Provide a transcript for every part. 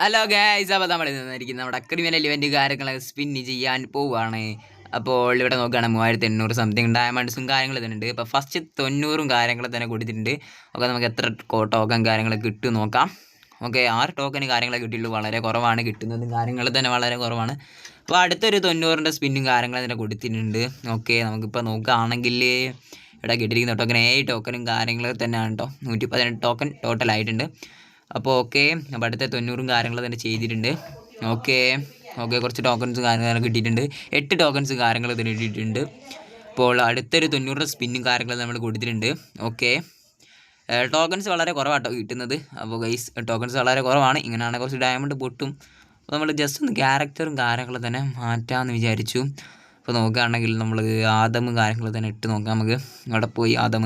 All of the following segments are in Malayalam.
ഹലോ ഗൈസ്, അപ്പോൾ നമ്മൾ നിന്നിരിക്കുന്ന നമ്മുടെ ക്രിമിനൽ ഇവൻറ്റ് കാര്യങ്ങൾ സ്പിന്ന് ചെയ്യാൻ പോവുകയാണ്. അപ്പോൾ ഇവിടെ നോക്കുകയാണെങ്കിൽ 3800 സംതിങ് ഡയമണ്ട്സും കാര്യങ്ങൾ തന്നെ ഉണ്ട്. ഇപ്പോൾ ഫസ്റ്റ് 90 കാര്യങ്ങൾ തന്നെ കൊടുത്തിട്ടുണ്ട്. ഓക്കെ, നമുക്ക് എത്ര ടോക്കൺ കാര്യങ്ങൾ കിട്ടും നോക്കാം. ഓക്കെ, 6 ടോക്കൺ കാര്യങ്ങൾ കിട്ടിയുള്ളൂ. വളരെ കുറവാണ് കിട്ടുന്നതും കാര്യങ്ങൾ തന്നെ വളരെ കുറവാണ്. അപ്പോൾ അടുത്തൊരു 90ൻ്റെ സ്പിന്നും കാര്യങ്ങൾ തന്നെ കൊടുത്തിട്ടുണ്ട്. ഓക്കെ, നമുക്കിപ്പോൾ നോക്കുകയാണെങ്കിൽ ഇവിടെ കിട്ടിയിരിക്കുന്ന ടോക്കൺ 7 ടോക്കണും കാര്യങ്ങൾ തന്നെയാണ് കേട്ടോ. 118 ടോക്കൺ ടോട്ടലായിട്ടുണ്ട്. അപ്പോൾ ഓക്കെ, അപ്പോൾ അടുത്ത 90 കാര്യങ്ങൾ തന്നെ ചെയ്തിട്ടുണ്ട്. ഓക്കെ, കുറച്ച് ടോക്കൺസ് കാര്യങ്ങൾ കിട്ടിയിട്ടുണ്ട്. 8 ടോക്കൺസ് കാര്യങ്ങൾ തന്നെ കിട്ടിയിട്ടുണ്ട്. അപ്പോൾ അടുത്തൊരു 90 സ്പിന്നും കാര്യങ്ങൾ നമ്മൾ കൊടുത്തിട്ടുണ്ട്. ഓക്കെ, ടോക്കൺസ് വളരെ കുറവാട്ടോ കിട്ടുന്നത്. അപ്പോൾ ഗൈസ്, ടോക്കൺസ് വളരെ കുറവാണ്. ഇങ്ങനെയാണെങ്കിൽ കുറച്ച് ഡയമണ്ട് പൊട്ടും. അപ്പോൾ നമ്മൾ ജസ്റ്റ് ഒന്ന് ക്യാരക്ടറും കാര്യങ്ങളും തന്നെ മാറ്റാമെന്ന് വിചാരിച്ചു. അപ്പോൾ നോക്കുകയാണെങ്കിൽ നമ്മൾ ആദമും കാര്യങ്ങൾ തന്നെ ഇട്ട് നോക്കാം. നമുക്ക് അവിടെ പോയി ആദം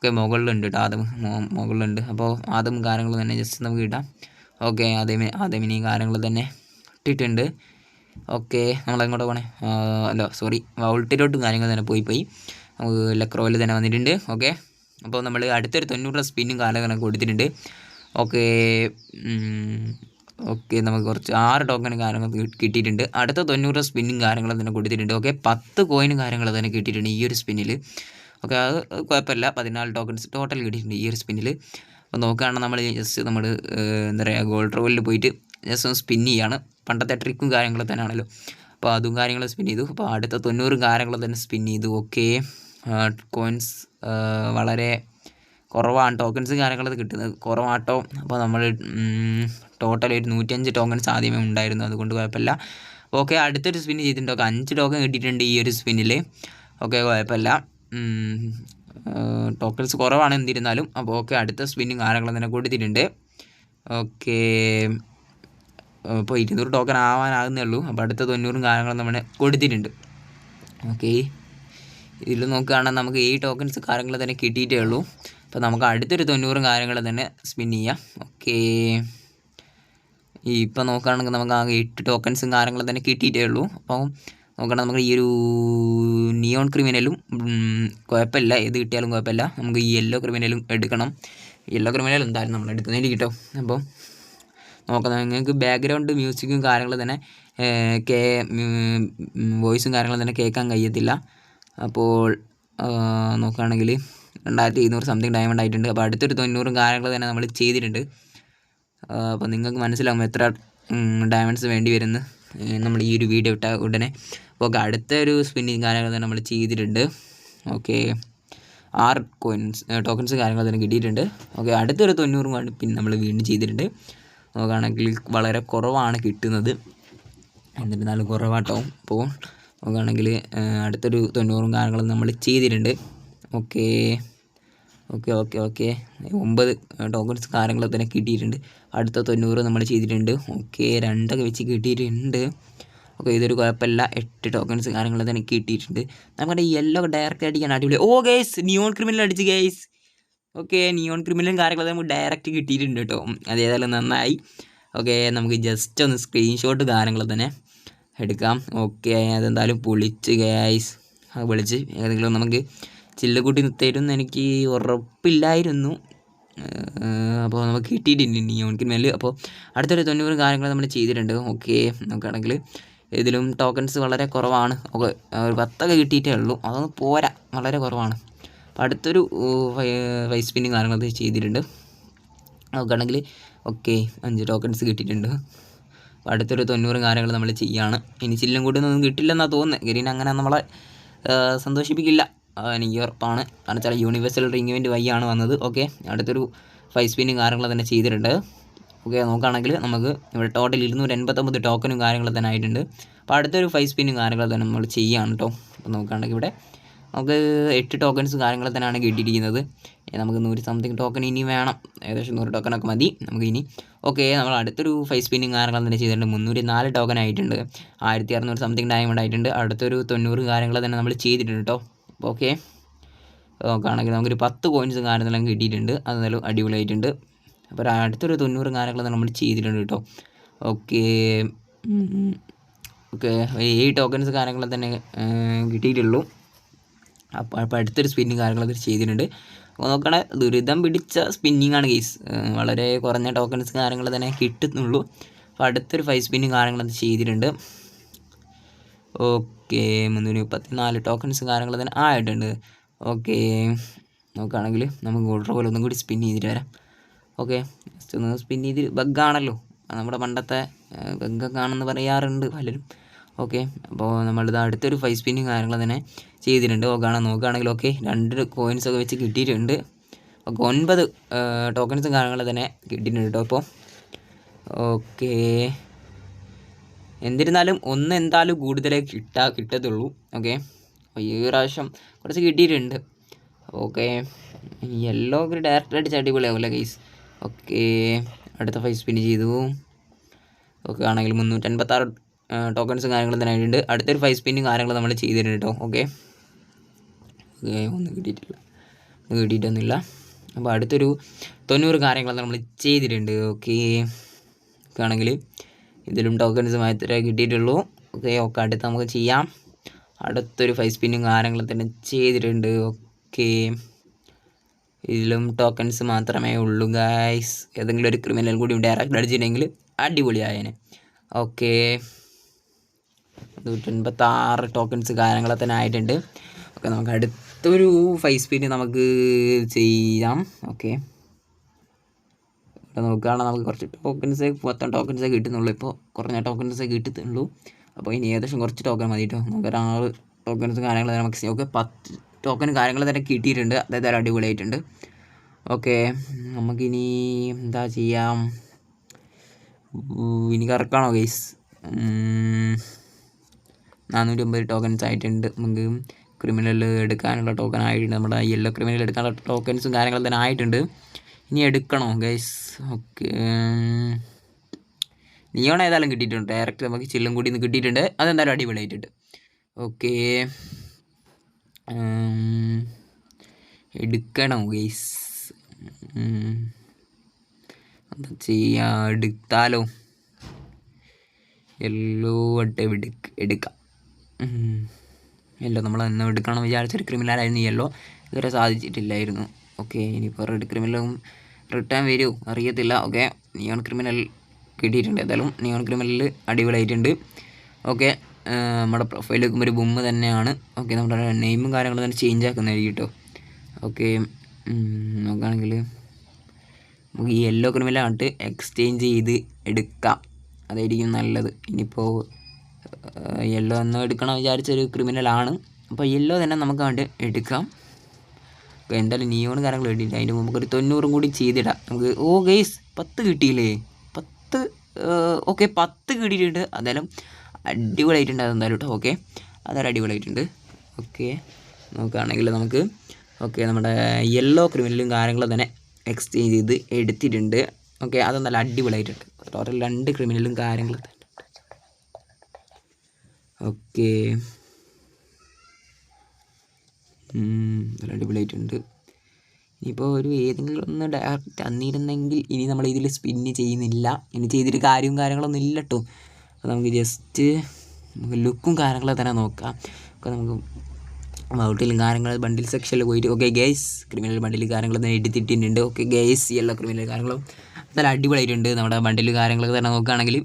ഒക്കെ മുകളിലുണ്ട് കേട്ടോ. മുകളിലുണ്ട്. അപ്പോൾ ആദം കാര്യങ്ങൾ തന്നെ ജസ്റ്റ് നമുക്ക് ഇടാം. ഓക്കെ, ആദമിനെയും കാര്യങ്ങൾ തന്നെ ഇട്ടിട്ടുണ്ട്. ഓക്കെ, നമ്മളെങ്ങോട്ട് പോകണേ? അല്ല സോറി, വൗൾട്ടിലോട്ടും കാര്യങ്ങൾ തന്നെ പോയി നമുക്ക് ലക്രോയിൽ തന്നെ വന്നിട്ടുണ്ട്. ഓക്കെ, അപ്പോൾ നമ്മൾ അടുത്തൊരു 90 സ്പിന്നും കാര്യങ്ങളൊക്കെ കൊടുത്തിട്ടുണ്ട്. ഓക്കെ, നമുക്ക് കുറച്ച് 6 ടോക്കൺ കാര്യങ്ങൾ കിട്ടിയിട്ടുണ്ട്. അടുത്ത 90 സ്പിന്നും കാര്യങ്ങൾ തന്നെ കൊടുത്തിട്ടുണ്ട്. ഓക്കെ, 10 കോയിനും കാര്യങ്ങൾ തന്നെ കിട്ടിയിട്ടുണ്ട് ഈ ഒരു സ്പിന്നിൽ. ഓക്കെ, അത് കുഴപ്പമില്ല. 14 ടോക്കൺസ് ടോട്ടൽ കിട്ടിയിട്ടുണ്ട് ഈ ഒരു സ്പിന്നിൽ. അപ്പോൾ നോക്കുകയാണെങ്കിൽ നമ്മൾ ജസ്റ്റ് എന്താ പറയുക, ഗോൾഡ് റോളിൽ പോയിട്ട് ജസ്റ്റ് ഒന്ന് സ്പിൻ ചെയ്യാണ്. പണ്ടത്തെ ട്രിക്കും കാര്യങ്ങൾ തന്നെയാണല്ലോ. അപ്പോൾ അതും കാര്യങ്ങൾ സ്പിൻ ചെയ്തു. അപ്പോൾ അടുത്ത 90 കാര്യങ്ങൾ തന്നെ സ്പിൻ ചെയ്തു. ഓക്കെ, കോയിൻസ് വളരെ കുറവാണ്. ടോക്കൺസ് കാര്യങ്ങളൊക്കെ കിട്ടുന്നത് കുറവാട്ടോ. അപ്പോൾ നമ്മൾ ടോട്ടൽ ഒരു 105 ടോക്കൺസ് ആദ്യമേ ഉണ്ടായിരുന്നു, അതുകൊണ്ട് കുഴപ്പമില്ല. ഓക്കെ, അടുത്തൊരു സ്പിൻ ചെയ്തിട്ടുണ്ട്. ഓക്കെ, 5 ടോക്കൺ കിട്ടിയിട്ടുണ്ട് ഈ ഒരു സ്പിന്നിൽ. ഓക്കെ, കുഴപ്പമില്ല. ടോക്കൺസ് കുറവാണ് എന്നിരുന്നാലും. അപ്പോൾ ഓക്കെ, അടുത്ത സ്പിന്നും കാര്യങ്ങളും തന്നെ കൊടുത്തിട്ടുണ്ട്. ഓക്കെ, ഇപ്പോൾ 200 ടോക്കൺ ആവാനാകുന്നേ ഉള്ളൂ. അപ്പോൾ അടുത്ത 90 കാര്യങ്ങളും നമ്മൾ കൊടുത്തിട്ടുണ്ട്. ഓക്കെ, ഇതിൽ നോക്കുകയാണെങ്കിൽ നമുക്ക് 7 ടോക്കൺസ് കാര്യങ്ങൾ തന്നെ കിട്ടിയിട്ടേ ഉള്ളൂ. അപ്പോൾ നമുക്ക് അടുത്തൊരു 90 കാര്യങ്ങൾ തന്നെ സ്പിൻ ചെയ്യാം. ഓക്കെ, ഇപ്പോൾ നോക്കുകയാണെങ്കിൽ നമുക്ക് ആകെ 8 ടോക്കൺസും കാര്യങ്ങളും തന്നെ കിട്ടിയിട്ടേ ഉള്ളൂ. അപ്പോൾ നോക്കണം, നമുക്ക് ഈ ഒരു നിയോൺ ക്രിമിനലും കുഴപ്പമില്ല, ഏത് കിട്ടിയാലും കുഴപ്പമില്ല. നമുക്ക് ഈ യെല്ലോ ക്രിമിനലും എടുക്കണം. യെല്ലോ ക്രിമിനൽ എന്തായാലും നമ്മൾ എടുക്കുന്നതിൽ കിട്ടും. അപ്പോൾ നോക്കാം, നിങ്ങൾക്ക് ബാക്ക്ഗ്രൗണ്ട് മ്യൂസിക്കും കാര്യങ്ങളും തന്നെ വോയിസും കാര്യങ്ങളും തന്നെ കേൾക്കാൻ കഴിയത്തില്ല. അപ്പോൾ നോക്കുകയാണെങ്കിൽ 2200 സംതിങ് ഡയമണ്ട് ആയിട്ടുണ്ട്. അപ്പോൾ അടുത്തൊരു 90 കാര്യങ്ങൾ തന്നെ നമ്മൾ ചെയ്തിട്ടുണ്ട്. അപ്പോൾ നിങ്ങൾക്ക് മനസ്സിലാവും എത്ര ഡയമണ്ട്സ് വേണ്ടി വരുന്നു നമ്മൾ ഈ ഒരു വീഡിയോ ഇട്ട ഉടനെ. ഓക്കെ, അടുത്തൊരു സ്പിന്നിങ് കാര്യങ്ങൾ തന്നെ നമ്മൾ ചെയ്തിട്ടുണ്ട്. ഓക്കെ, 6 ടോക്കൺസ് കാര്യങ്ങൾ തന്നെ കിട്ടിയിട്ടുണ്ട്. ഓക്കെ, അടുത്തൊരു 90 പിന്നെ നമ്മൾ വീണ്ടും ചെയ്തിട്ടുണ്ട്. നോക്കുകയാണെങ്കിൽ വളരെ കുറവാണ് കിട്ടുന്നത്, എന്നിരുന്നാലും കുറവാട്ടോ. അപ്പോൾ നോക്കുകയാണെങ്കിൽ അടുത്തൊരു 90 കാര്യങ്ങൾ നമ്മൾ ചെയ്തിട്ടുണ്ട്. ഓക്കെ, 9 ടോക്കൺസ് കാര്യങ്ങൾ തന്നെ കിട്ടിയിട്ടുണ്ട്. അടുത്ത 90 നമ്മൾ ചെയ്തിട്ടുണ്ട്. ഓക്കെ, 2 വെച്ച് കിട്ടിയിട്ടുണ്ട്. ഓക്കെ, ഇതൊരു കുഴപ്പമില്ല. 8 ടോക്കൺസ് കാര്യങ്ങൾ തന്നെ കിട്ടിയിട്ടുണ്ട്. നമ്മുടെ യെല്ലോ ഡയറക്റ്റ് അടിക്കാൻ അടിപൊളി. ഓ ഗൈസ്, നിയോൺ ക്രിമിനൽ അടിച്ച് ഗൈസ്. ഓക്കെ, നിയോൺ ക്രിമിനലും കാര്യങ്ങളും നമുക്ക് ഡയറക്റ്റ് കിട്ടിയിട്ടുണ്ട് കേട്ടോ. അതേതായാലും നന്നായി. ഓക്കെ, നമുക്ക് ജസ്റ്റ് ഒന്ന് സ്ക്രീൻഷോട്ട് കാര്യങ്ങൾ തന്നെ എടുക്കാം. ഓക്കെ, അതെന്തായാലും പൊളിച്ച് ഗൈസ്. അത് പൊളിച്ച് ഏതെങ്കിലും നമുക്ക് ചില്ലുകൂട്ടി നിർത്തിയിരുന്ന് എനിക്ക് ഉറപ്പില്ലായിരുന്നു. അപ്പോൾ നമുക്ക് കിട്ടിയിട്ടുണ്ട് നിയോൺ ക്രിമിനൽ. അപ്പോൾ അടുത്തൊരു 90 കാര്യങ്ങൾ നമ്മൾ ചെയ്തിട്ടുണ്ട്. ഓക്കെ, നോക്കുകയാണെങ്കിൽ ഇതിലും ടോക്കൺസ് വളരെ കുറവാണ്. ഓക്കെ, ഒരു 10 കിട്ടിയിട്ടേ ഉള്ളൂ, അതൊന്നും പോരാ, വളരെ കുറവാണ്. അപ്പോൾ അടുത്തൊരു 5 സ്പിന്നും കാര്യങ്ങളൊക്കെ ചെയ്തിട്ടുണ്ട്. നോക്കുകയാണെങ്കിൽ ഓക്കെ, 5 ടോക്കൺസ് കിട്ടിയിട്ടുണ്ട്. അപ്പോൾ അടുത്തൊരു 90 കാര്യങ്ങൾ നമ്മൾ ചെയ്യുകയാണ്. ഇനി ചില്ലും കൂട്ടി ഒന്നും കിട്ടില്ലെന്നാണ് തോന്നുന്നത്. ഗ്രീൻ അങ്ങനെ നമ്മളെ സന്തോഷിപ്പിക്കില്ല, എനിക്ക് ഉറപ്പാണ്. കാരണം വെച്ചാൽ യൂണിവേഴ്സൽ റിംഗ് ഇവൻറ്റ് വഴിയാണ് വന്നത്. ഓക്കെ, അടുത്തൊരു 5 സ്പിന്നും കാര്യങ്ങൾ തന്നെ ചെയ്തിട്ടുണ്ട്. ഓക്കെ, നോക്കുകയാണെങ്കിൽ നമുക്ക് ഇവിടെ ടോട്ടൽ 289 ടോക്കനും കാര്യങ്ങൾ തന്നെ ആയിട്ടുണ്ട്. അപ്പോൾ അടുത്തൊരു 5 സ്പിന്നും കാര്യങ്ങൾ തന്നെ നമ്മൾ ചെയ്യുകയാണ് കേട്ടോ. അപ്പോൾ നോക്കുകയാണെങ്കിൽ ഇവിടെ നമുക്ക് 8 ടോക്കൺസ് കാര്യങ്ങൾ തന്നെയാണ് കിട്ടിയിരിക്കുന്നത്. നമുക്ക് 100 സംതിങ് ടോക്കൺ ഇനി വേണം, ഏകദേശം 100 ടോക്കണൊക്കെ മതി നമുക്ക് ഇനി. ഓക്കെ, നമ്മൾ അടുത്തൊരു 5 സ്പിന്നും കാര്യങ്ങൾ തന്നെ ചെയ്തിട്ടുണ്ട്. 304 ടോക്കൺ ആയിട്ടുണ്ട്. 1600 സംതിങ് ഡയമണ്ട് ആയിട്ടുണ്ട്. അടുത്തൊരു 90 കാര്യങ്ങൾ തന്നെ നമ്മൾ ചെയ്തിട്ടുണ്ട് കേട്ടോ. ഓക്കെ, നോക്കുകയാണെങ്കിൽ നമുക്കൊരു 10 കോയിൻസും കാര്യങ്ങളെല്ലാം കിട്ടിയിട്ടുണ്ട്. അത് നല്ല അടിപൊളിയായിട്ടുണ്ട്. അപ്പോൾ അടുത്തൊരു 90 കാര്യങ്ങൾ നമ്മൾ ചെയ്തിട്ടുണ്ട് കേട്ടോ. ഓക്കെ, 7 ടോക്കൺസ് കാര്യങ്ങൾ തന്നെ കിട്ടിയിട്ടുള്ളൂ. അപ്പോൾ അടുത്തൊരു സ്പിന്നും കാര്യങ്ങളൊക്കെ ചെയ്തിട്ടുണ്ട്. അപ്പോൾ നോക്കണേ ദുരിതം പിടിച്ച സ്പിന്നിങ് ആണ് ഗെയ്സ്. വളരെ കുറഞ്ഞ ടോക്കൺസ് കാര്യങ്ങൾ തന്നെ കിട്ടുന്നുള്ളൂ. അപ്പോൾ അടുത്തൊരു 5 സ്പിന്നും കാര്യങ്ങളത് ചെയ്തിട്ടുണ്ട്. ഓക്കെ 334 ടോക്കൺസ് കാര്യങ്ങൾ തന്നെ ആയിട്ടുണ്ട്. ഓക്കെ നോക്കുകയാണെങ്കിൽ നമുക്ക് ഓർഡർ പോലെ ഒന്നും കൂടി സ്പിൻ ചെയ്തിട്ട് വരാം. ഓക്കെ ജസ്റ്റ് ഒന്ന് സ്പിൻ ചെയ്ത് ബഗ്ഗാണല്ലോ, നമ്മുടെ പണ്ടത്തെ ബഗ്ഗൊക്കെ ആണെന്ന് പറയാറുണ്ട് പലരും. ഓക്കെ അപ്പോൾ നമ്മളിത് അടുത്തൊരു 5 സ്പിന്നും കാര്യങ്ങൾ തന്നെ ചെയ്തിട്ടുണ്ട്. നോക്കുകയാണെങ്കിൽ ഓക്കെ 2 കോയിൻസൊക്കെ വെച്ച് കിട്ടിയിട്ടുണ്ട്. ഓക്കെ 9 ടോക്കൺസും കാര്യങ്ങൾ തന്നെ കിട്ടിയിട്ടുണ്ട് കേട്ടോ. അപ്പോൾ ഓക്കെ എന്നിരുന്നാലും ഒന്ന് എന്തായാലും കൂടുതലേ കിട്ടത്തുള്ളൂ. ഓക്കെ അപ്പോൾ ഈ പ്രാവശ്യം കുറച്ച് കിട്ടിയിട്ടുണ്ട്. ഓക്കെ യെല്ലോ ഒരു ഡയറക്റ്റ് അടിച്ച് അടിപൊളിയാവില്ല ഗൈസ്. ഓക്കെ അടുത്ത 5 സ്പിൻ ചെയ്തു. ഓക്കെ ആണെങ്കിൽ 356 ടോക്കൺസും കാര്യങ്ങളും തന്നെ ആയിട്ടുണ്ട്. അടുത്തൊരു 5 സ്പിന്നും കാര്യങ്ങൾ നമ്മൾ ചെയ്തിട്ടുണ്ട് കേട്ടോ. ഓക്കെ ഒന്നും കിട്ടിയിട്ടൊന്നുമില്ല. അപ്പോൾ അടുത്തൊരു 90 കാര്യങ്ങൾ നമ്മൾ ചെയ്തിട്ടുണ്ട്. ഓക്കെ ആണെങ്കിൽ ഇതിലും ടോക്കൺസ് മാത്രമേ കിട്ടിയിട്ടുള്ളൂ. ഓക്കെ അടുത്ത് നമുക്ക് ചെയ്യാം. അടുത്തൊരു 5 സ്പിന്നും കാര്യങ്ങളും തന്നെ ചെയ്തിട്ടുണ്ട്. ഓക്കെ ഇതിലും ടോക്കൺസ് മാത്രമേ ഉള്ളൂ ഗൈസ്. ഏതെങ്കിലും ഒരു ക്രിമിനൽ കൂടി ഡയറക്റ്റ് അടിച്ചിട്ടുണ്ടെങ്കിൽ അടിപൊളിയായേനെ. ഓക്കെ 186 ടോക്കൺസ് കാര്യങ്ങളൊക്കെ തന്നെ ആയിട്ടുണ്ട്. ഓക്കെ നമുക്ക് അടുത്തൊരു 5 സ്പിന്ന് നമുക്ക് ചെയ്യാം. ഓക്കെ ഇപ്പോൾ നോക്കുകയാണെങ്കിൽ നമുക്ക് കുറച്ച് ടോക്കൺസേ കിട്ടുന്നുള്ളൂ. ഇപ്പോൾ കുറഞ്ഞ ടോക്കൺസേ കിട്ടുന്നുള്ളൂ. അപ്പോൾ ഇനി ഏകദേശം കുറച്ച് ടോക്കൺ മതി കേട്ടോ. നമുക്ക് 6 ടോക്കൺസ് കാര്യങ്ങൾ തന്നെ മാക്സിമം. ഓക്കെ 10 ടോക്കൺ കാര്യങ്ങൾ തന്നെ കിട്ടിയിട്ടുണ്ട്. അതായത് അടിപൊളിയായിട്ടുണ്ട്. ഓക്കെ നമുക്കിനി എന്താ ചെയ്യാം, ഇനി കറക്കാണോ ഗൈസ്? 450 ടോക്കൺസ് ആയിട്ടുണ്ട്. നമുക്ക് ക്രിമിനൽ എടുക്കാനുള്ള ടോക്കൺ ആയിട്ടുണ്ട്. നമ്മുടെ യെല്ലോ ക്രിമിനൽ എടുക്കാനുള്ള ടോക്കൺസും കാര്യങ്ങളും തന്നെ ആയിട്ടുണ്ട്. ഇനി എടുക്കണോ ഗൈസ്? ഓക്കെ നിയോൺ ഏതായാലും കിട്ടിയിട്ടുണ്ട്. ഡയറക്റ്റ് നമുക്ക് ചില്ലും കൂടി നിന്ന് കിട്ടിയിട്ടുണ്ട്. അതെന്തായാലും അടിപൊളിയായിട്ടുണ്ട്. ഓക്കെ എടുക്കണം ഗൈസ്. എന്താ ചെയ്യാ, എടുത്താലോ? യെല്ലോ എടുക്കാം. യെല്ലോ നമ്മൾ എന്ന് എടുക്കണം വിചാരിച്ചൊരു ക്രിമിനലായിരുന്നു യെല്ലോ. ഇതുവരെ സാധിച്ചിട്ടില്ലായിരുന്നു. ഓക്കെ ഇനിയിപ്പോൾ റെഡ് ക്രിമിനലും റിട്ടേൺ വരുമോ അറിയത്തില്ല. ഓക്കെ നിയോൺ ക്രിമിനൽ കിട്ടിയിട്ടുണ്ട്. ഏതായാലും നിയോൺ ക്രിമിനലിൽ അടിപൊളിയായിട്ടുണ്ട്. ഓക്കെ നമ്മുടെ പ്രൊഫൈൽ വെക്കുമ്പോൾ ഒരു ബുമ്മ് തന്നെയാണ്. ഓക്കെ നമ്മുടെ നെയിമും കാര്യങ്ങളും തന്നെ ചേഞ്ച് ആക്കുന്നതായിരിക്കും കേട്ടോ. ഓക്കെ നോക്കുകയാണെങ്കിൽ നമുക്ക് ഈ യെല്ലോ ക്രിമിനലായിട്ട് എക്സ്ചേഞ്ച് ചെയ്ത് എടുക്കാം, അതായിരിക്കും നല്ലത്. ഇനിയിപ്പോൾ യെല്ലോ എന്നോ എടുക്കണം വിചാരിച്ചൊരു ക്രിമിനലാണ്. അപ്പോൾ യെല്ലോ തന്നെ നമുക്ക് വേണ്ടി എടുക്കാം. അപ്പോൾ എന്തായാലും നിയോൺ കാര്യങ്ങൾ കിട്ടിയില്ല. അതിന് മുമ്പ് ഒരു 90 കൂടി ചെയ്തിടാം നമുക്ക്. ഓ ഗൈസ് 10 കിട്ടിയില്ലേ? 10 ഓക്കെ 10 കിട്ടിയിട്ടുണ്ട്. അതെല്ലാം അടിപൊളിയായിട്ടുണ്ട്. അതെന്തായാലും കേട്ടോ. ഓക്കെ അതെല്ലാം അടിപൊളിയായിട്ടുണ്ട്. ഓക്കെ നോക്കുകയാണെങ്കിൽ നമുക്ക് ഓക്കെ നമ്മുടെ യെല്ലോ ക്രിമിനലും കാര്യങ്ങളും തന്നെ എക്സ്ചേഞ്ച് ചെയ്ത് എടുത്തിട്ടുണ്ട്. ഓക്കെ അത് നല്ല അടിപൊളിയായിട്ടുണ്ട്. ടോട്ടൽ 2 ക്രിമിനലും കാര്യങ്ങളും തന്നെ. ഓക്കെ നല്ല അടിപൊളിയായിട്ടുണ്ട്. ഇനിയിപ്പോൾ ഒരു ഏതെങ്കിലും ഒന്ന് ഡയറക്റ്റ് തന്നിരുന്നെങ്കിൽ ഇനി നമ്മൾ ഇതിൽ സ്പിന്ന് ചെയ്യുന്നില്ല. ഇനി ചെയ്തിട്ട് കാര്യങ്ങളൊന്നും ഇല്ല കേട്ടോ. അപ്പോൾ നമുക്ക് ജസ്റ്റ് ലുക്കും കാര്യങ്ങളൊക്കെ തന്നെ നോക്കാം. ഒക്കെ നമുക്ക് ഔട്ടിലും കാര്യങ്ങൾ ബണ്ടിൽ സെക്ഷനിൽ പോയിട്ട് ഓക്കെ ഗൈസ് ക്രിമിനൽ ബണ്ടിൽ കാര്യങ്ങളൊന്നും എടുത്തിട്ടുണ്ട്. ഓക്കെ ഗൈസ് യെല്ലോ ക്രിമിനൽ കാര്യങ്ങളും നല്ല അടിപൊളിയായിട്ടുണ്ട്. നമ്മുടെ ബണ്ടിൽ കാര്യങ്ങളൊക്കെ തന്നെ നോക്കുകയാണെങ്കിൽ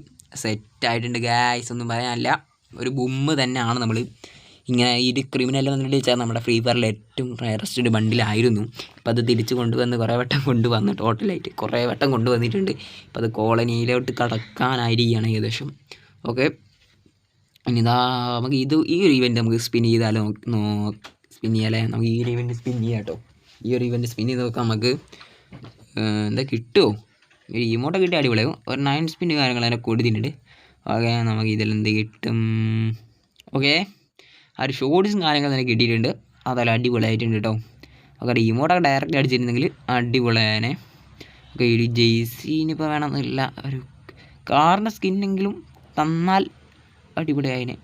സെറ്റായിട്ടുണ്ട് ഗൈസ്. ഒന്നും പറയാനില്ല, ഒരു ബുമ്മ് തന്നെയാണ്. നമ്മൾ ഇങ്ങനെ ഈ ഒരു ക്രിമിനൽ വന്നിട്ട് വെച്ചാൽ നമ്മുടെ ഫ്രീ ഫയറിൽ ഏറ്റവും റയറസ്റ്റ് ബണ്ടിലായിരുന്നു. അപ്പോൾ അത് തിരിച്ച് കൊണ്ടുവന്ന് കുറേ വട്ടം കൊണ്ടുവന്ന് ടോട്ടലായിട്ട് കുറേ വട്ടം കൊണ്ടുവന്നിട്ടുണ്ട്. അപ്പോൾ അത് കോളനിയിലോട്ട് കടക്കാനായിരിക്കുകയാണ് ഏകദേശം. ഓക്കെ ഇനി ഇതാ നമുക്ക് ഈ ഒരു ഇവൻറ്റ് നമുക്ക് സ്പിൻ ചെയ്താലോ? സ്പിൻ ചെയ്യാലേ? നമുക്ക് ഈ ഒരു ഇവൻറ്റ് സ്പിൻ ചെയ്യാം കേട്ടോ. ഈ ഒരു ഇവൻറ്റ് സ്പിൻ ചെയ്ത് നോക്കാം. നമുക്ക് എന്താ കിട്ടുമോ? ഒരു ഇമോട്ടൊക്കെ കിട്ടിയ അടിപൊളിയാവും. ഒരു 9 സ്പിന്ന് കാര്യങ്ങൾ അതിനെ കൊടുത്തിട്ടുണ്ട്. ഓക്കെ നമുക്ക് ഇതിലെന്ത് കിട്ടും? ഓക്കെ ആ ഒരു ഷോർട്സും കാര്യങ്ങൾ തന്നെ കിട്ടിയിട്ടുണ്ട്. അതെല്ലാം അടിപൊളിയായിട്ടുണ്ട് കേട്ടോ. ഓക്കെ ഇമോട്ടൊക്കെ ഡയറക്റ്റ് അടിച്ചിരുന്നെങ്കിൽ അടിപൊളിയായനെ. ഓക്കെ ഒരു ജെയ്സിനിപ്പോൾ വേണമെന്നില്ല, ഒരു കാറിൻ്റെ സ്കിന്നെങ്കിലും തന്നാൽ അടിപൊളിയായനെ.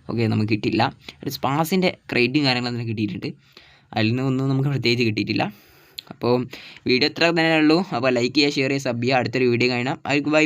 ഓക്കെ നമുക്ക് കിട്ടിയില്ല. ഒരു സ്പാസിൻ്റെ ക്രൈറ്റും കാര്യങ്ങളും തന്നെ കിട്ടിയിട്ടുണ്ട്. അതിൽ നിന്നൊന്നും നമുക്ക് പ്രത്യേകിച്ച് കിട്ടിയിട്ടില്ല. അപ്പോൾ വീഡിയോ ഇത്ര തന്നെ ഉള്ളൂ. അപ്പോൾ ലൈക്ക് ചെയ്യുക, ഷെയർ ചെയ്യുക, സബ് ചെയ്യുക. അടുത്തൊരു വീഡിയോ കാണാം. Bye bye.